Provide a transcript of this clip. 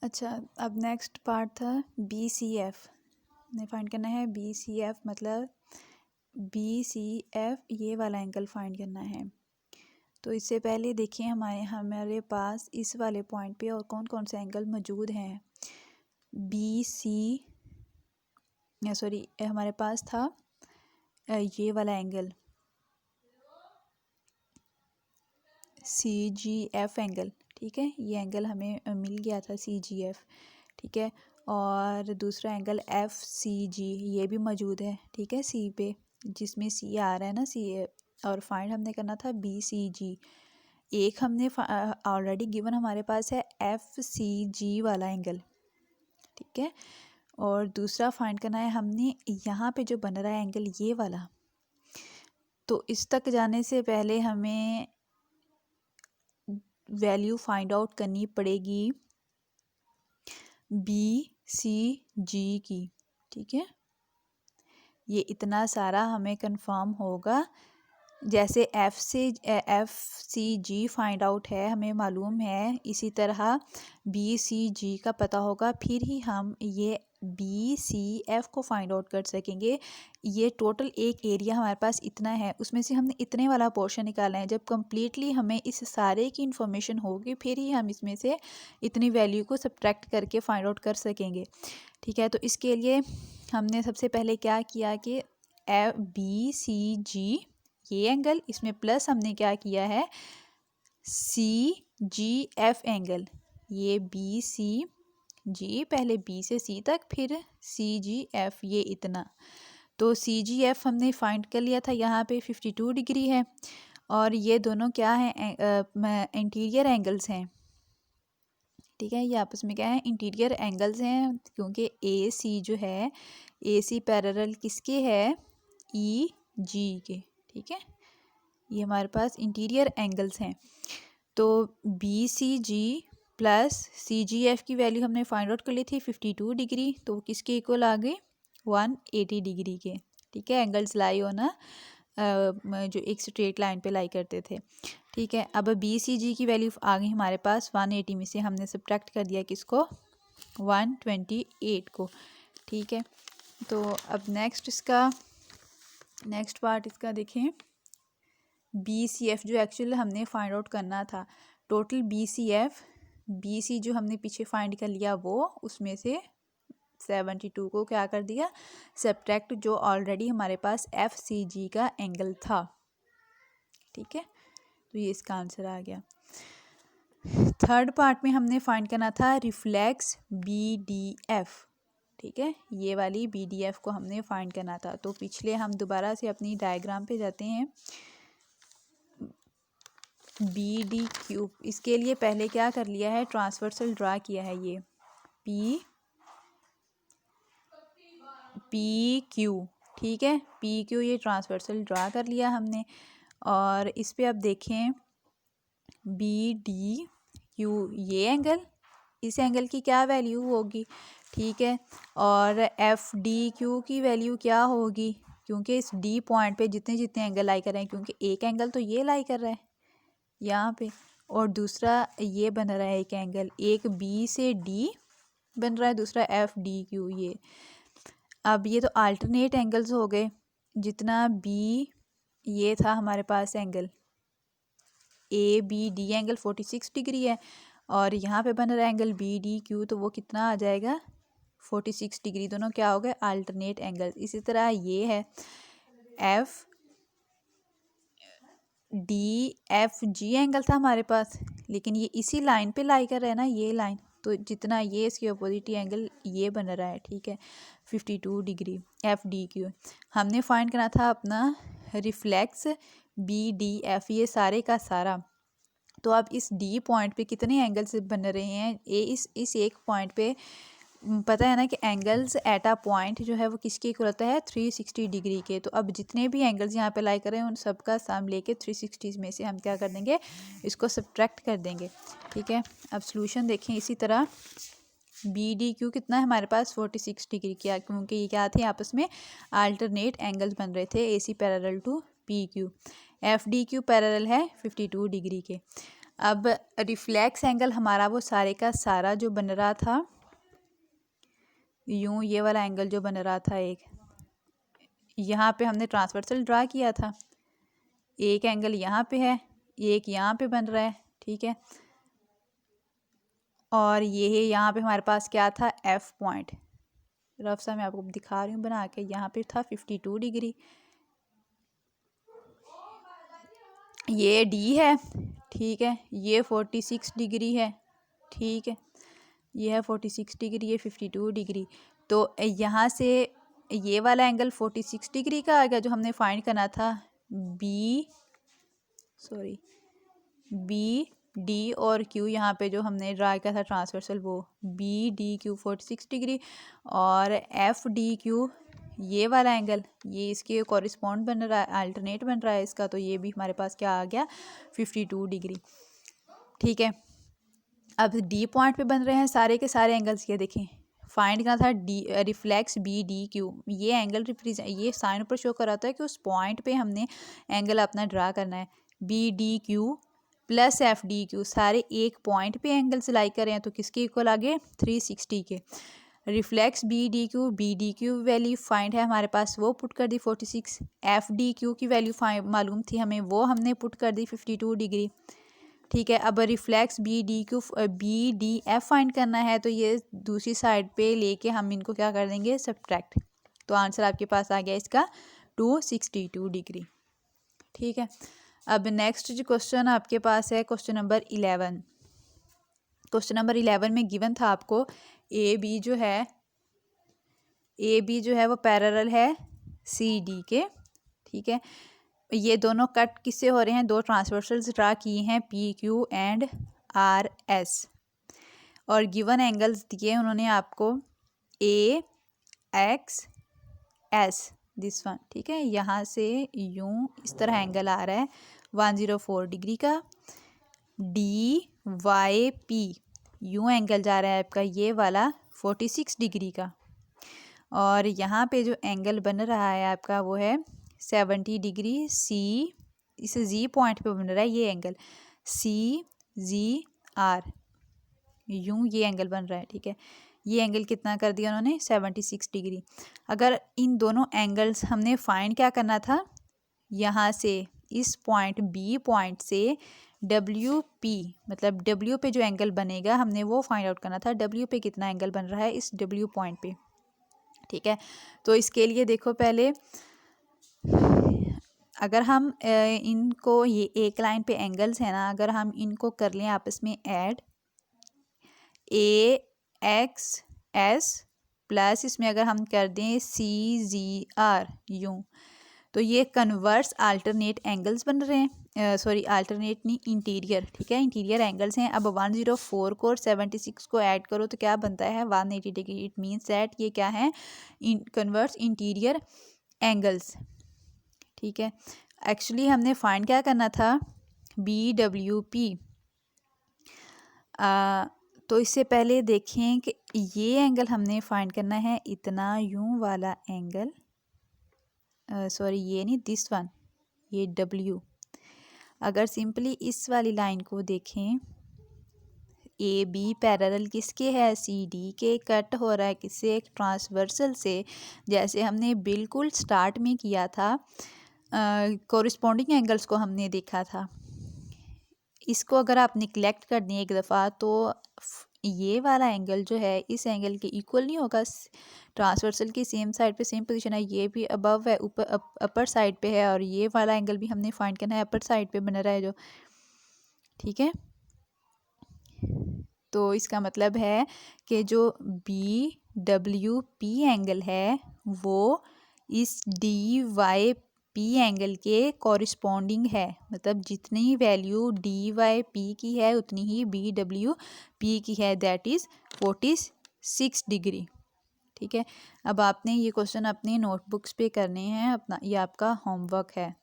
अच्छा, अब next part था BCF। ने फाइंड करना है BCF, मतलब BCF ये वाला एंगल फाइंड करना है। तो इससे पहले देखिए हमारे पास इस वाले पॉइंट पे और कौन कौन से एंगल मौजूद हैं। हमारे पास था ये वाला एंगल CGF एंगल, ठीक है। ये एंगल हमें मिल गया था CGF, ठीक है। और दूसरा एंगल FCG ये भी मौजूद है, ठीक है, C पे, जिसमें C आ रहा है ना, C। और फाइंड हमने करना था BCG। एक हमने ऑलरेडी गिवन हमारे पास है FCG वाला एंगल, ठीक है। और दूसरा फाइंड करना है हमने यहाँ पे जो बन रहा है एंगल ये वाला। तो इस तक जाने से पहले हमें वैल्यू फाइंड आउट करनी पड़ेगी BCG की, ठीक है। ये इतना सारा हमें कंफर्म होगा। जैसे FCG फाइंड आउट है, हमें मालूम है, इसी तरह BCG का पता होगा, फिर ही हम ये BCF को फाइंड आउट कर सकेंगे। ये टोटल एक एरिया हमारे पास इतना है, उसमें से हमने इतने वाला पोर्शन निकाला है। जब कम्प्लीटली हमें इस सारे की इन्फॉर्मेशन होगी, फिर ही हम इसमें से इतनी वैल्यू को सब्ट्रैक्ट करके फाइंड आउट कर सकेंगे, ठीक है। तो इसके लिए हमने सबसे पहले क्या किया कि BCG ये एंगल, इसमें प्लस हमने क्या किया है CGF एंगल। ये BCG पहले B से C तक, फिर CGF ये इतना। तो CGF हमने फाइंड कर लिया था, यहाँ पे 52 डिग्री है। और ये दोनों क्या हैं, इंटीरियर एंगल्स हैं, ठीक है। ये आपस में क्या है, इंटीरियर एंगल्स हैं, क्योंकि AC जो है, AC पैरेलल किसके है, EG के, ठीक है। ये हमारे पास इंटीरियर एंगल्स हैं। तो BCG प्लस CGF की वैल्यू हमने फाइंड आउट कर ली थी 52 डिग्री, तो किसके इक्वल आ गए 180 डिग्री के, ठीक है। एंगल्स लाई हो ना, जो एक स्ट्रेट लाइन पे लाई करते थे, ठीक है। अब BCG की वैल्यू आ गई हमारे पास 180 में से हमने सब्ट्रैक्ट कर दिया किसको, 128 को, ठीक है। तो अब नेक्स्ट पार्ट इसका देखें, BCF जो एक्चुअली हमने फाइंड आउट करना था। टोटल BC जो हमने पीछे फाइंड कर लिया, वो उसमें से 72 को क्या कर दिया, सब्ट्रैक्ट, जो ऑलरेडी हमारे पास FCG का एंगल था, ठीक है। तो ये इसका आंसर आ गया। थर्ड पार्ट में हमने फाइंड करना था रिफ्लेक्स BDF, ठीक है। ये वाली BDF को हमने फाइंड करना था। तो पिछले हम दोबारा से अपनी डायग्राम पे जाते हैं। BDQ, इसके लिए पहले क्या कर लिया है, ट्रांसवर्सल ड्रा किया है, ये PQ, ठीक है। PQ ये ट्रांसवर्सल ड्रा कर लिया हमने। और इस पे अब देखें BDQ ये एंगल, इस एंगल की क्या वैल्यू होगी, ठीक है। और FDQ की वैल्यू क्या होगी, क्योंकि इस D पॉइंट पे जितने जितने एंगल लाई कर रहे हैं, क्योंकि एक एंगल तो ये लाई कर रहा है यहाँ पे, और दूसरा ये बन रहा है एक एंगल, एक B से D बन रहा है, दूसरा FDQ ये। अब ये तो अल्टरनेट एंगल्स हो गए। जितना B ये था हमारे पास एंगल ABD एंगल 46 डिग्री है, और यहाँ पे बन रहा है एंगल BDQ, तो वो कितना आ जाएगा 46 डिग्री। दोनों क्या हो गए, अल्टरनेट एंगल। इसी तरह ये है FDFG एंगल था हमारे पास, लेकिन ये इसी लाइन पे लाई कर रहा है ना, ये लाइन, तो जितना ये इसकी अपोजिट एंगल ये बन रहा है, ठीक है, 52 डिग्री FDQ। हमने फाइंड करना था अपना रिफ्लेक्स BDF, ये सारे का सारा। तो अब इस D पॉइंट पे कितने एंगल्स बन रहे हैं, इस एक पॉइंट पे पता है ना कि एंगल्स एट अ पॉइंट जो है वो किसके इक्वल होता है, 360 डिग्री के। तो अब जितने भी एंगल्स यहाँ पे लाई करें, उन सब का सम लेके 360 में से हम क्या कर देंगे, इसको सब्ट्रैक्ट कर देंगे, ठीक है। अब सॉल्यूशन देखें इसी तरह। BDQ कितना है हमारे पास 46 डिग्री किया, क्योंकि ये क्या थे, आपस में अल्टरनेट एंगल्स बन रहे थे, AC parallel to PQ। FDQ parallel है 52 डिग्री के। अब रिफ्लेक्स एंगल हमारा वो सारे का सारा जो बन रहा था यूं, ये वाला एंगल जो बन रहा था, एक यहाँ पे हमने ट्रांसवर्सल ड्रा किया था, एक एंगल यहाँ पे है, एक यहाँ पे बन रहा है, ठीक है। और ये यहाँ पे हमारे पास क्या था, एफ पॉइंट, रफ सा मैं आपको दिखा रही हूँ बना के, यहाँ पे था 52 डिग्री, ये डी है, ठीक है, ये 46 डिग्री है, ठीक है, ये है 46 डिग्री, ये 52 डिग्री। तो यहाँ से ये वाला एंगल 46 डिग्री का आ गया जो हमने फाइंड करना था, बी डी और क्यू, यहाँ पे जो हमने ड्रा किया था ट्रांसवर्सल, वो बी डी क्यू 46 डिग्री, और एफ डी क्यू ये वाला एंगल, ये इसके कॉरिस्पॉन्ड बन रहा है, अल्टरनेट बन रहा है इसका, तो ये भी हमारे पास क्या आ गया, 52 डिग्री, ठीक है। अब डी पॉइंट पे बन रहे हैं सारे के सारे एंगल्स, ये देखें फाइंड करना था the reflex B D Q, ये एंगल रिप्रेजेंट, ये साइन पर शो कराता है कि उस पॉइंट पे हमने एंगल अपना ड्रा करना है, B D Q plus F D Q, सारे एक पॉइंट पे एंगल्स लाई कर रहे हैं, तो किसके इक्वल आगे, 360 के। Reflex B D Q value find है हमारे पास, वो पुट कर दी 46, एफ डी क्यू की वैल्यू मालूम थी हमें, वो हमने पुट कर दी 52 डिग्री, ठीक है। अब reflex B D F find करना है, तो ये दूसरी साइड पे लेके हम इनको क्या कर देंगे, सब्ट्रैक्ट, तो आंसर आपके पास आ गया इसका 262 डिग्री, ठीक है। अब नेक्स्ट जो क्वेश्चन आपके पास है क्वेश्चन नंबर 11। क्वेश्चन नंबर 11 में गिवन था आपको ए बी जो है वो पैरेलल है सी डी के, ठीक है। ये दोनों कट किससे हो रहे हैं, दो ट्रांसवर्सल्स ड्रा किए हैं P Q and R S, और गिवन एंगल्स दिए उन्होंने आपको ए एक्स एस, दिस वन, ठीक है। यहाँ से यूं इस तरह एंगल आ रहा है 104 डिग्री का, डी वाई पी यूं एंगल जा रहा है आपका ये वाला 46 डिग्री का, और यहाँ पे जो एंगल बन रहा है आपका वो है 70 डिग्री, सी इस जी पॉइंट पे बन रहा है ये एंगल, सी जी आर, यूं ये एंगल बन रहा है, ठीक है। ये एंगल कितना कर दिया उन्होंने, 76 डिग्री। अगर इन दोनों एंगल्स हमने फाइंड क्या करना था, यहाँ से इस पॉइंट बी पॉइंट से डब्ल्यू पी, मतलब डब्ल्यू पे जो एंगल बनेगा हमने वो फाइंड आउट करना था, डब्ल्यू पे कितना एंगल बन रहा है इस डब्ल्यू पॉइंट पे, ठीक है। तो इसके लिए देखो पहले, अगर हम इनको, ये एक लाइन पे एंगल्स है ना, अगर हम इनको कर लें आपस में ऐड, ए एक्स एस प्लस इसमें अगर हम कर दें सी जी आर यूं, तो ये कन्वर्स अल्टरनेट एंगल्स बन रहे हैं, सॉरी अल्टरनेट नहीं, इंटीरियर, ठीक है, इंटीरियर एंगल्स हैं। अब 104 को और 76 को ऐड करो तो क्या बनता है, 180 डिग्री, इट मीन्स दैट ये क्या है, कन्वर्स इंटीरियर एंगल्स, ठीक है। एक्चुअली हमने फाइंड क्या करना था, बी डब्ल्यू पी, तो इससे पहले देखें कि ये एंगल हमने फाइंड करना है, इतना यूं वाला एंगल, सॉरी ये नहीं, दिस वन, ये डब्ल्यू। अगर सिंपली इस वाली लाइन को देखें, ए बी पैरेलल किसके है, सी डी के, कट हो रहा है किससे, एक ट्रांसवर्सल से, जैसे हमने बिल्कुल स्टार्ट में किया था, कोरिस्पोंडिंग एंगल्स को हमने देखा था। इसको अगर आप निगलेक्ट कर दें एक दफ़ा, तो ये वाला एंगल जो है इस एंगल के इक्वल नहीं होगा, ट्रांसवर्सल की सेम साइड पे सेम पोजीशन है, ये भी अबव है, ऊपर अपर साइड पे है, और ये वाला एंगल भी हमने फाइंड करना है, अपर साइड पे बन रहा है जो, ठीक है। तो इसका मतलब है कि जो बी डब्ल्यू पी एंगल है वो इस डी वाई पी एंगल के कॉरिस्पॉन्डिंग है, मतलब जितनी वैल्यू डी वाई पी की है उतनी ही बी डब्ल्यू पी की है, दैट इज़ 46 डिग्री, ठीक है। अब आपने ये क्वेश्चन अपने नोटबुक्स पे करने हैं, अपना ये आपका होमवर्क है।